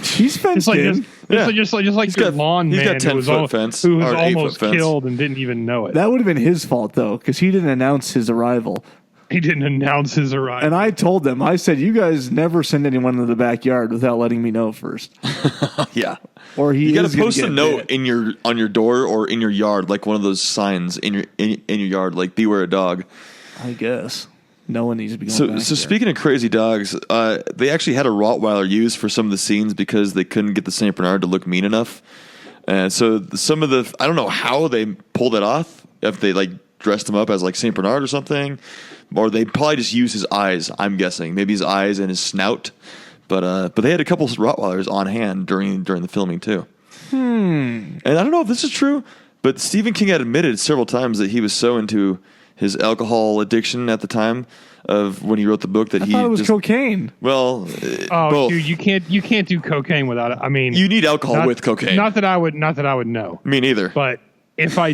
He's fenced Just like in. just like your lawn he's man got who was 10-foot fence, who was or 8-foot almost fence. killed and didn't even know it. That would have been his fault though, because he didn't announce his arrival. He didn't announce his arrival. And I told them, I said, you guys never send anyone into the backyard without letting me know first. Yeah. Or You got to post a get note bit. on your door or in your yard, like one of those signs in your yard, like "Beware a dog." I guess no one needs to be going back So there. speaking of crazy dogs, they actually had a Rottweiler used for some of the scenes because they couldn't get the Saint Bernard to look mean enough. And so some of the, I don't know how they pulled it off, if they like dressed him up as like Saint Bernard or something, or they probably just used his eyes. I'm guessing maybe his eyes and his snout, but they had a couple of Rottweilers on hand during the filming too. And I don't know if this is true, but Stephen King had admitted several times that he was so into his alcohol addiction at the time of when he wrote the book that I thought it was cocaine. Well, Oh, both. dude, you can't do cocaine without it. I mean, You need alcohol with cocaine. Not that I would know. Me neither. But if I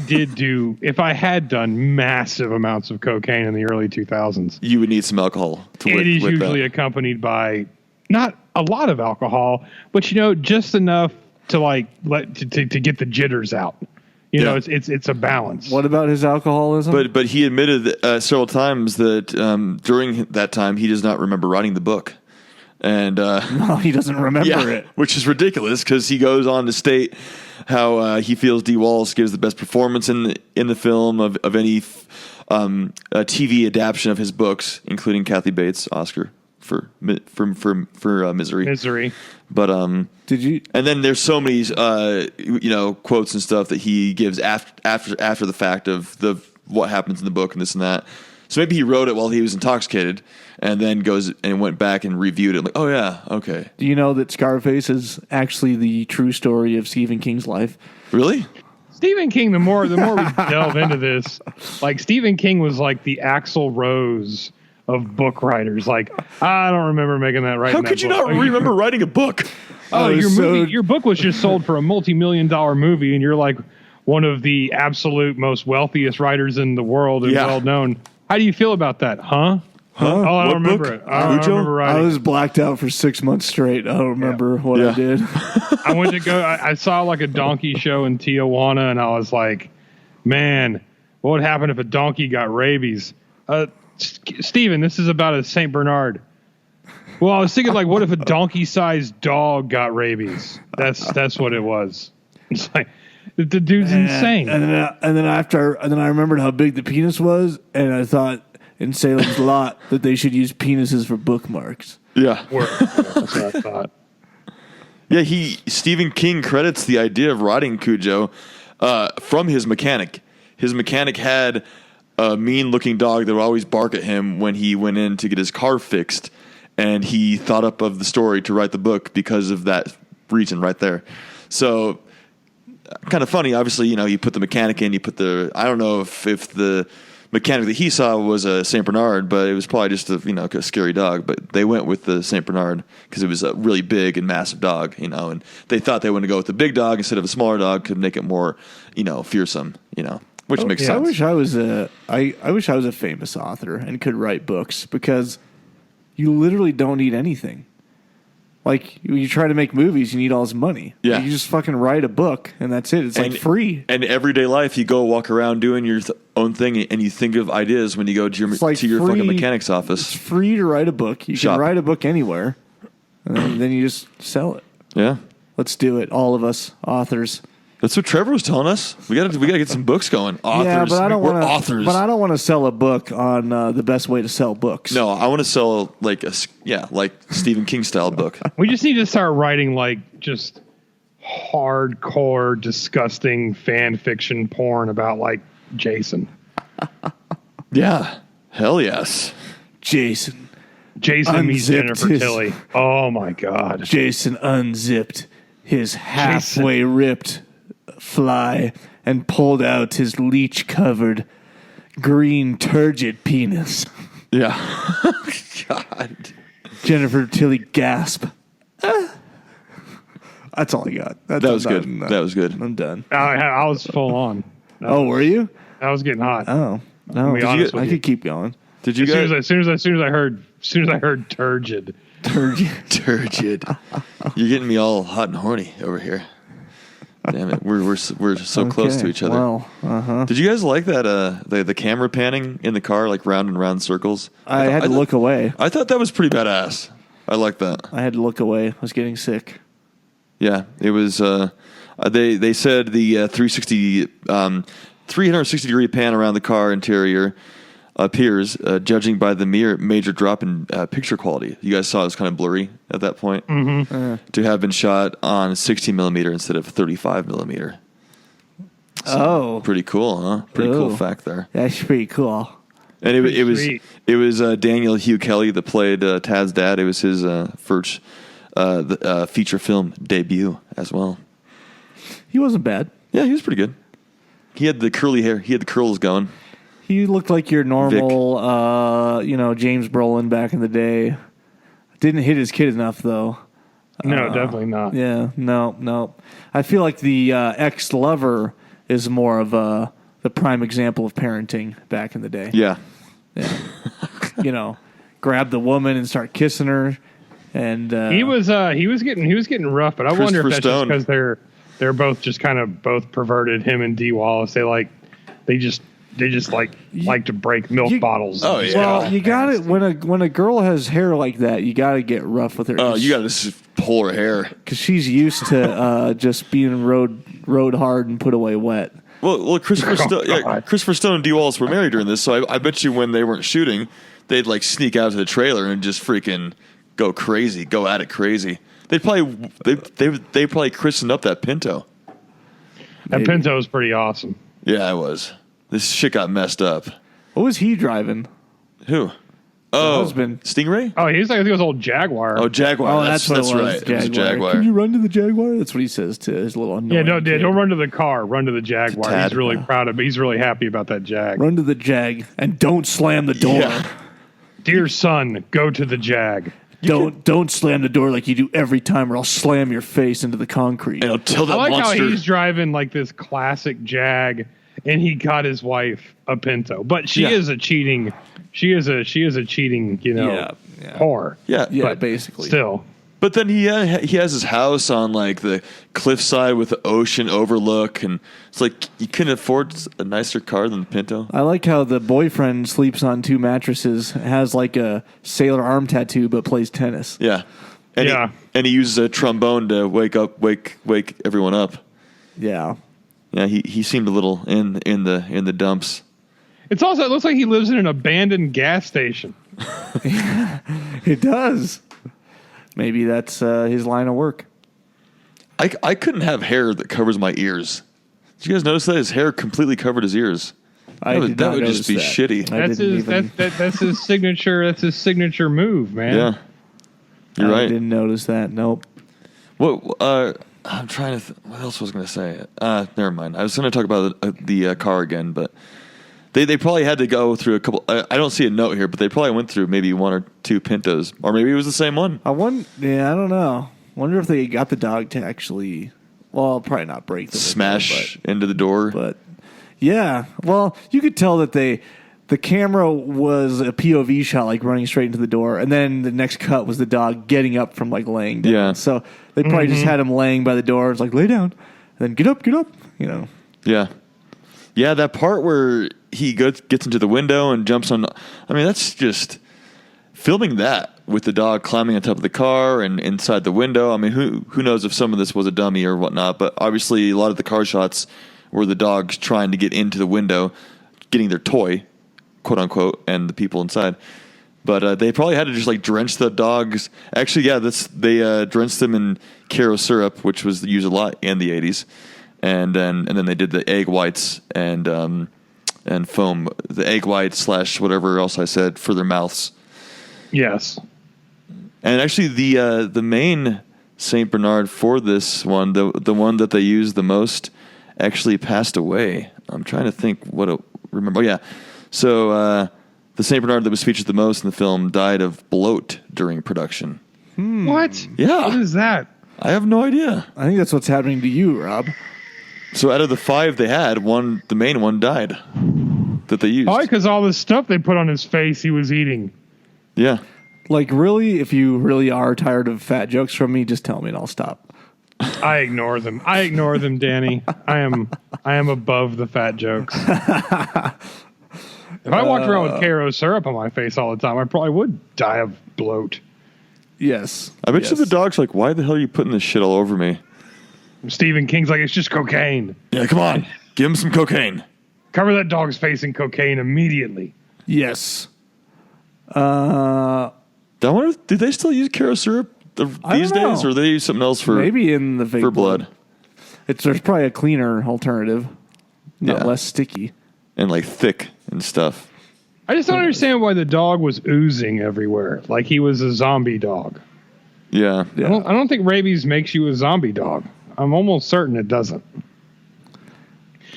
had done massive amounts of cocaine in the early 2000s, you would need some alcohol. It is usually accompanied by not a lot of alcohol, but just enough to to get the jitters out. You know, it's a balance. What about his alcoholism? But he admitted several times that during that time he does not remember writing the book, and no, he doesn't remember it, which is ridiculous because he goes on to state how he feels Dee Wallace gives the best performance in the film of any TV adaptation of his books, including Kathy Bates' Oscar for Misery. Misery. But did you? And then there's so many quotes and stuff that he gives after the fact of what happens in the book and this and that. So maybe he wrote it while he was intoxicated, and then goes and went back and reviewed it. Like, oh yeah, okay. Do you know that Scarface is actually the true story of Stephen King's life? Really? Stephen King. The more we delve into this, like Stephen King was like the Axl Rose of book writers. Like, I don't remember making that right. How could you not remember writing a book? Your book was just sold for a multi-million-dollar movie, and you're like one of the absolute most wealthiest writers in the world and well known. How do you feel about that? Huh? Oh, I don't remember it. I don't remember writing. I was blacked out for 6 months straight. I don't remember what I did. I went to go. I saw like a donkey show in Tijuana, and I was like, man, what would happen if a donkey got rabies? Steven, this is about a St. Bernard. Well, I was thinking, like, what if a donkey-sized dog got rabies? That's what it was. It's like the dude's insane. And then I remembered how big the penis was, and I thought in Salem's Lot that they should use penises for bookmarks. Yeah, that's what I thought. Yeah, Stephen King credits the idea of riding Cujo from his mechanic. His mechanic had a mean-looking dog that would always bark at him when he went in to get his car fixed, and he thought up of the story to write the book because of that reason right there. So, kind of funny. Obviously, you put the mechanic in, I don't know if the mechanic that he saw was a St. Bernard, but it was probably just a scary dog. But they went with the St. Bernard because it was a really big and massive dog, and they thought they wanted to go with the big dog instead of a smaller dog to make it more, fearsome, which makes sense. I wish I was a famous author and could write books, because you literally don't need anything. Like, you try to make movies, you need all this money. Yeah. You just fucking write a book, and that's it. It's like free. And everyday life, you go walk around doing your own thing, and you think of ideas when you go to your fucking mechanic's office. It's free to write a book. You can write a book anywhere, and then you just sell it. Yeah. Let's do it, all of us, authors. That's what Trevor was telling us. We got to get some books going. Authors. Yeah, but I don't want to. Authors. But I don't want to sell a book on the best way to sell books. No, I want to sell like Stephen King style book. We just need to start writing just hardcore, disgusting fan fiction porn about Jason. Yeah, hell yes, Jason meets Jennifer Tilly. Oh my God! Jason unzipped his halfway ripped fly and pulled out his leech-covered green turgid penis. Yeah. God. Jennifer Tilly gasp. That's all I got. That was good. That was good. I'm done. I was full on. Were you? I was getting hot. Oh no! I could keep going. Did you guys? As soon as I heard turgid. Turgid. You're getting me all hot and horny over here. Damn it, we're so close to each other. Well, Did you guys like that? The camera panning in the car, like round and round circles. I had to look away. I thought that was pretty badass. I like that. I had to look away. I was getting sick. Yeah, it was. They said the 360 degree pan around the car interior appears, judging by the major drop in picture quality. You guys saw it was kind of blurry at that point. Mm-hmm. To have been shot on 16 millimeter instead of 35 millimeter. So pretty cool, huh? Pretty cool fact there. That's pretty cool. And it was Daniel Hugh Kelly that played Tad's dad. It was his first feature film debut as well. He wasn't bad. Yeah, he was pretty good. He had the curly hair. He had the curls going. He looked like your normal, James Brolin back in the day. Didn't hit his kid enough, though. No, definitely not. Yeah, no. I feel like the ex-lover is more of the prime example of parenting back in the day. Yeah. Grab the woman and start kissing her, and he was getting rough. But I wonder if that's just Stone. because they're both just kind of both perverted. Him and Dee Wallace, they just like to break milk bottles. Oh, yeah. Well, you got it when a girl has hair like that, you got to get rough with her. Oh, you got to just pull her hair. Because she's used to just being rode hard and put away wet. Well, Christopher Stone and Dee Wallace were married during this, so I bet you when they weren't shooting, they'd like sneak out to the trailer and just freaking go crazy, go at it crazy. They probably christened up that Pinto. That Pinto was pretty awesome. Yeah, it was. This shit got messed up. What was he driving? Who? Oh, husband. Stingray? Oh, I think it was old Jaguar. Oh, Jaguar. Oh, that's what it was. right. It was a Jaguar. Can you run to the Jaguar? That's what he says to his little annoying kid. Don't run to the car. Run to the Jaguar. Tad. He's really proud of it. He's really happy about that Jag. Run to the Jag and don't slam the door. Yeah. Dear son, go to the Jag. Don't slam the door like you do every time, or I'll slam your face into the concrete. And I'll tell that I like monster. how he's driving like this classic Jag, and he got his wife a Pinto, but she is a cheating. She is a cheating, whore. Yeah, Yeah, basically. Still, But then he has his house on like the cliffside with the ocean overlook, and it's like you couldn't afford a nicer car than the Pinto. I like how the boyfriend sleeps on 2 mattresses, has like a sailor arm tattoo, but plays tennis. Yeah, and he uses a trombone to wake everyone up. Yeah. Yeah, he seemed a little in the dumps. it looks like he lives in an abandoned gas station. It does. Maybe that's his line of work. I couldn't have hair that covers my ears. Did you guys notice that his hair completely covered his ears? That would just be shitty. That's his signature. That's his signature move, man. Yeah, you're right. I didn't notice that. Nope. I'm trying to. What else was I going to say? Never mind. I was going to talk about the car again, but they probably had to go through a couple. I don't see a note here, but they probably went through maybe 1 or 2 Pintos, or maybe it was the same one. I don't know. Wonder if they got the dog to actually. Well, probably not break the smash into the door. But yeah, well, you could tell that the camera was a POV shot, like running straight into the door, and then the next cut was the dog getting up from like laying down. Yeah. So they probably just had him laying by the door. It's like lay down, and then get up. Yeah. Yeah, that part where he gets into the window and jumps on. I mean, that's just filming that with the dog climbing on top of the car and inside the window. I mean, who knows if some of this was a dummy or whatnot, but obviously a lot of the car shots were the dogs trying to get into the window, getting their toy, quote unquote, and the people inside. But they probably had to just like drench the dogs. Actually, yeah, they drenched them in Caro syrup, which was used a lot in the 80s. And then they did the egg whites and foam, the egg whites / whatever else I said for their mouths. Yes. And actually, the main Saint Bernard for this one, the one that they used the most, actually passed away. I'm trying to think remember. Oh yeah, so the Saint Bernard that was featured the most in the film died of bloat during production. What? Yeah. What is that? I have no idea. I think that's what's happening to you, Rob. So out of the 5 they had, the main one died that they used. Probably because all the stuff they put on his face he was eating. Yeah. Like, really, if you really are tired of fat jokes from me, just tell me and I'll stop. I ignore them, Danny. I am above the fat jokes. If I walked around with Caro syrup on my face all the time, I probably would die of bloat. Yes. I bet you the dog's like, why the hell are you putting this shit all over me? Stephen King's like, it's just cocaine. Yeah, come on. Give him some cocaine. Cover that dog's face in cocaine immediately. Yes. I wonder, do they still use Caro syrup these days, or they use something else for maybe in the vape for blood? There's probably a cleaner alternative, not less sticky and like thick and stuff. I just don't understand why the dog was oozing everywhere, like he was a zombie dog. Yeah. I don't think rabies makes you a zombie dog. I'm almost certain it doesn't.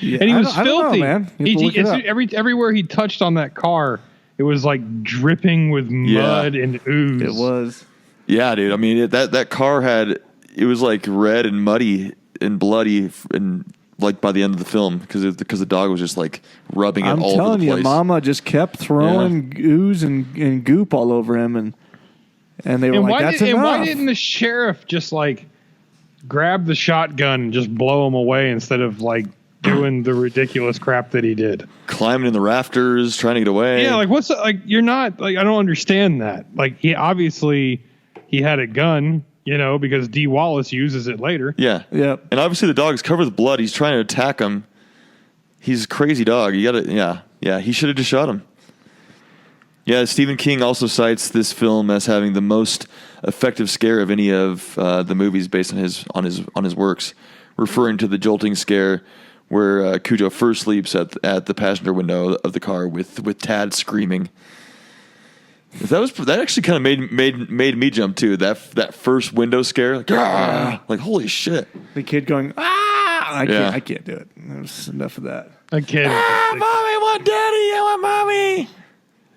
Yeah, And he was I don't filthy. know, man. You have to look it up. Everywhere he touched on that car, it was like dripping with mud and ooze. It was. Yeah, dude. I mean, that car it was like red and muddy and bloody, and like by the end of the film because the dog was just like rubbing it all over the place. I'm telling you, Mama just kept throwing ooze and goop all over him, and they were like, "That's enough." And why didn't the sheriff just like grab the shotgun and just blow him away instead of like doing the ridiculous crap that he did? Climbing in the rafters, trying to get away. Yeah, like what's like? You're not like, I don't understand that. Like he had a gun, because D. Wallace uses it later. Yeah. Yep. And obviously the dog's covered with blood. He's trying to attack him. He's a crazy dog. You gotta, yeah. He should have just shot him. Yeah. Stephen King also cites this film as having the most effective scare of any of the movies based on his works, referring to the jolting scare where Cujo first leaps at the passenger window of the car with Tad screaming. That actually kind of made me jump too. That first window scare, like holy shit! The kid going, I can't do it. There's enough of that. A kid, mommy, I want daddy, I want mommy.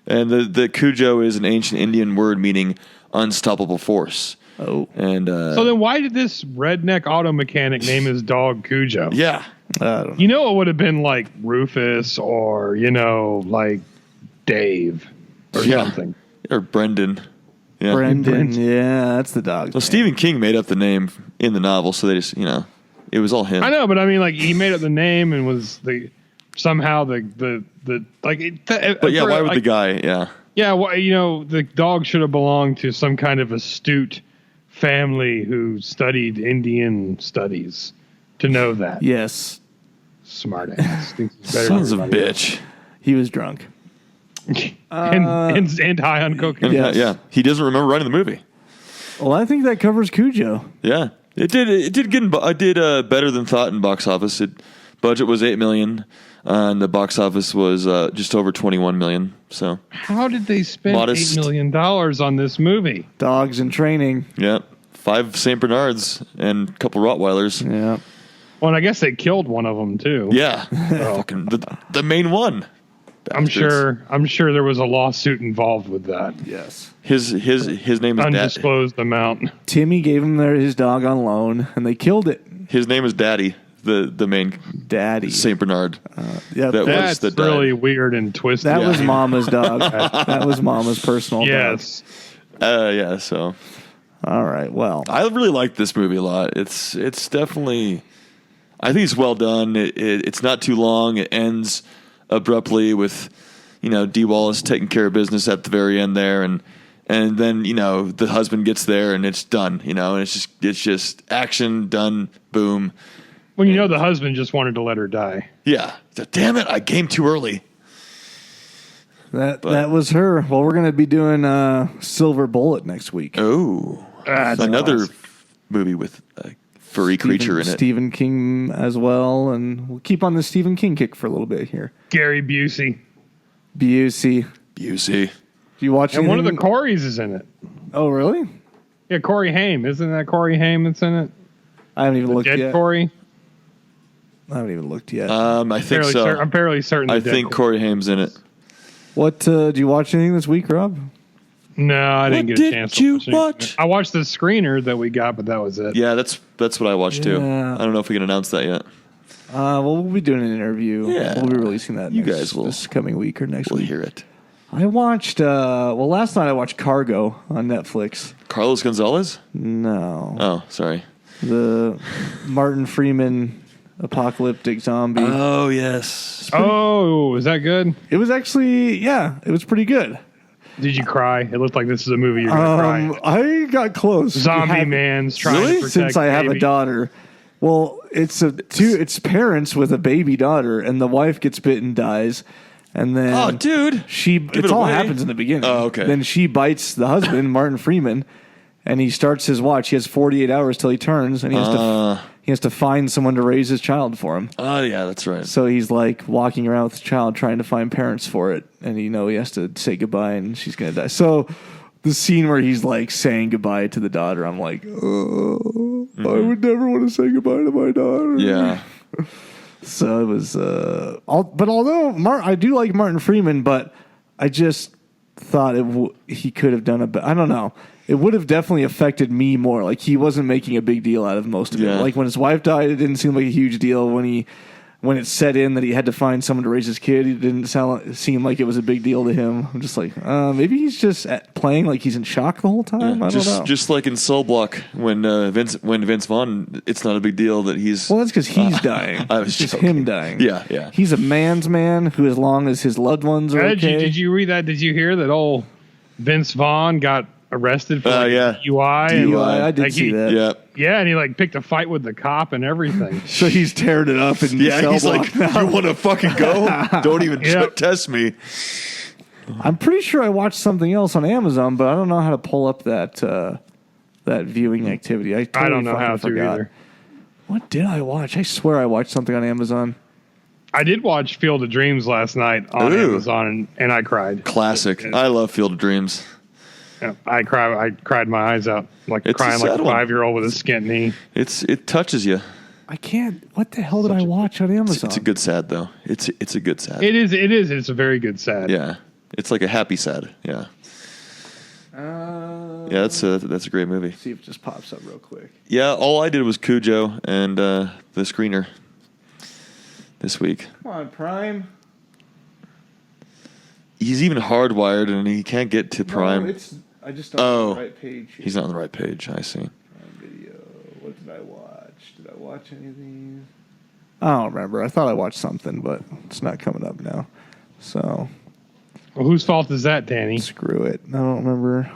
And the Cujo is an ancient Indian word meaning unstoppable force. Oh, and so then why did this redneck auto mechanic name his dog Cujo? Yeah, it would have been like Rufus or like Dave or something. Or Brendan. Yeah. Brendan. Yeah, that's the dog. So Stephen King made up the name in the novel, so they just, it was all him. I know, but I mean, like, he made up the name and was somehow the like. But yeah, why would the guy? Yeah. Yeah, well, the dog should have belonged to some kind of astute family who studied Indian studies to know that. Yes. Smart ass. Sons of a bitch. He was drunk. and high on cocaine. Yes. Yeah, he doesn't remember writing the movie. Well, I think that covers Cujo. Yeah, it did better than thought in box office. Budget was $8 million, and the box office was just over $21 million. So how did they spend $8 million on this movie? Dogs in training. Yeah, 5 Saint Bernards and a couple Rottweilers. Yeah. Well, and I guess they killed one of them too. Yeah, fucking the main one. Bastards. I'm sure there was a lawsuit involved with that. Yes. His name is undisclosed amount. Timmy gave him his dog on loan, and they killed it. His name is Daddy, the main Daddy Saint Bernard. Yeah, that's really weird and twisted. That was Mama's dog. That was Mama's personal dog. Yes. Yeah. So. All right. Well, I really like this movie a lot. It's definitely. I think it's well done. It's not too long. It ends abruptly with, D. Wallace taking care of business at the very end there, and then the husband gets there and it's done. And it's just action done, boom. When the husband just wanted to let her die. Yeah, damn it! I came too early. That was her. Well, we're gonna be doing Silver Bullet next week. Oh, another movie with a furry creature in it. Stephen King as well, and we'll keep on the Stephen King kick for a little bit here. Gary Busey. Busey. Do you watch? And one of the Coreys is in it. Oh, really? Yeah, Corey Haim. Isn't that Corey Haim that's in it? I haven't even looked dead yet. Corey. I haven't even looked yet. I think so. I'm fairly certain. I think Corey Haim's in it. What do you watch anything this week, Rob? No, I didn't get a chance. What did you watch? I watched the screener that we got, but that was it. Yeah, that's what I watched too. Yeah. I don't know if we can announce that yet. Well, we'll be doing an interview. Yeah. We'll be releasing that. This coming week or next week. We'll hear it. I watched. Last night I watched Cargo on Netflix. Carlos Gonzalez? No. Oh, sorry. The Martin Freeman apocalyptic zombie. Oh yes. Oh, is that good? It was actually, it was pretty good. Did you cry? It looked like this is a movie you're gonna cry. I got close. Zombie man's trying to protect Since I have baby. a daughter. Well, it's parents with a baby daughter, and the wife gets bit and dies, and then Oh, dude. it all happens in the beginning. Oh, okay. Then she bites the husband, Martin Freeman, and he starts his watch. He has 48 hours till he turns, and he has to find someone to raise his child for him. Oh yeah, that's right. So he's like walking around with his child trying to find parents for it, and he has to say goodbye, and she's gonna die. So the scene where he's like saying goodbye to the daughter, I'm like, oh. I would never want to say goodbye to my daughter. Yeah. So it was, but although I do like Martin Freeman, but I just thought he could have done I don't know. It would have definitely affected me more. Like, he wasn't making a big deal out of most of it. Like, when his wife died, it didn't seem like a huge deal. When it set in that he had to find someone to raise his kid, it didn't seem like it was a big deal to him. I'm just like, maybe he's just playing like he's in shock the whole time. I don't know. Just like in Soul Block, when Vince Vaughn, it's not a big deal that he's. Well, that's because he's dying. It's just him dying. Yeah. He's a man's man who, as long as his loved ones are okay. Did you read that? Did you hear that old Vince Vaughn got arrested for DUI? DUI, I did see that. Yeah, and he picked a fight with the cop and everything. So he's tearing it up and he's like, you want to fucking go? Don't even test me. I'm pretty sure I watched something else on Amazon, but I don't know how to pull up that viewing activity. I don't know how to either. What did I watch? I swear I watched something on Amazon. I did watch Field of Dreams last night on Amazon, and I cried. Classic. I love Field of Dreams. Yeah, I cried my eyes out, crying like a 5-year-old with a skint knee. It touches you. I can't. What the hell did I watch on Amazon? It's a good sad though. It's a good sad. It is. It's a very good sad. Yeah, it's like a happy sad. Yeah. Yeah, that's a great movie. See if it just pops up real quick. Yeah, all I did was Cujo and the screener this week. Come on, Prime. He's even hardwired and he can't get to Prime. No, I just don't on the right page. He's not on the right page. I see. Video. What did I watch? Did I watch anything? I don't remember. I thought I watched something, but it's not coming up now. So. Well, whose fault is that, Danny? Screw it. I don't remember.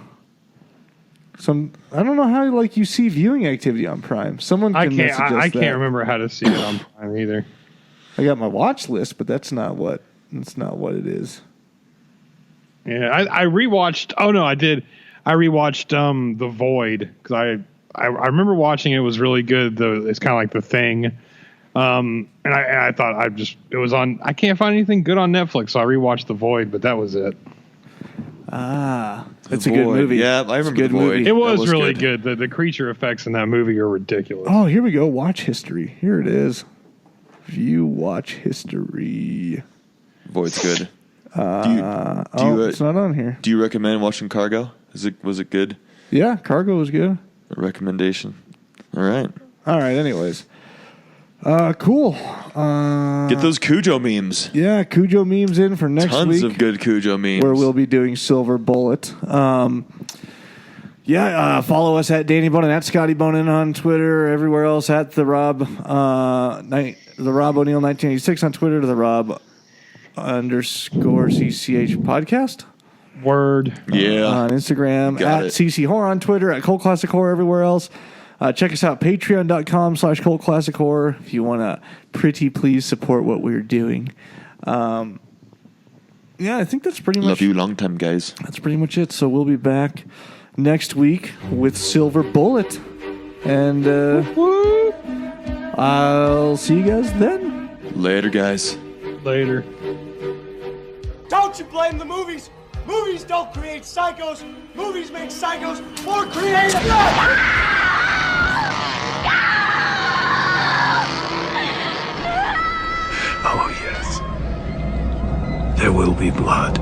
I don't know how you see viewing activity on Prime. Someone can message us I can't remember how to see it on Prime either. I got my watch list, but that's not what it is. Yeah, I rewatched. Oh no, I did. I rewatched The Void because I remember watching it. It was really good. It's kind of like The Thing. And I thought it was on. I can't find anything good on Netflix, so I rewatched The Void, but that was it. It's a good movie. Yeah, I remember The Void. It was really good. The creature effects in that movie are ridiculous. Oh, here we go. Watch history. Here it is. View watch history. Void's good. It's not on here. Do you recommend watching Cargo? Was it good? Yeah, Cargo was good. A recommendation. All right. Anyways, cool. Get those Cujo memes. Yeah, Cujo memes in for next week. Tons of good Cujo memes. Where we'll be doing Silver Bullet. Follow us at Danny Bonin, at Scotty Bonin on Twitter, everywhere else at the Rob O'Neill 1986 on Twitter, the Rob _CCH podcast. Word. Yeah. On Instagram, at CC Horror on Twitter, at Cult Classic Horror everywhere else. Check us out, patreon.com/Cult Classic Horror if you want to pretty please support what we're doing. I think that's pretty much. Love you long time, guys. That's pretty much it. So we'll be back next week with Silver Bullet. And I'll see you guys then. Later, guys. Later. Don't you blame the movies. Movies don't create psychos. Movies make psychos more creative. Oh, yes. There will be blood.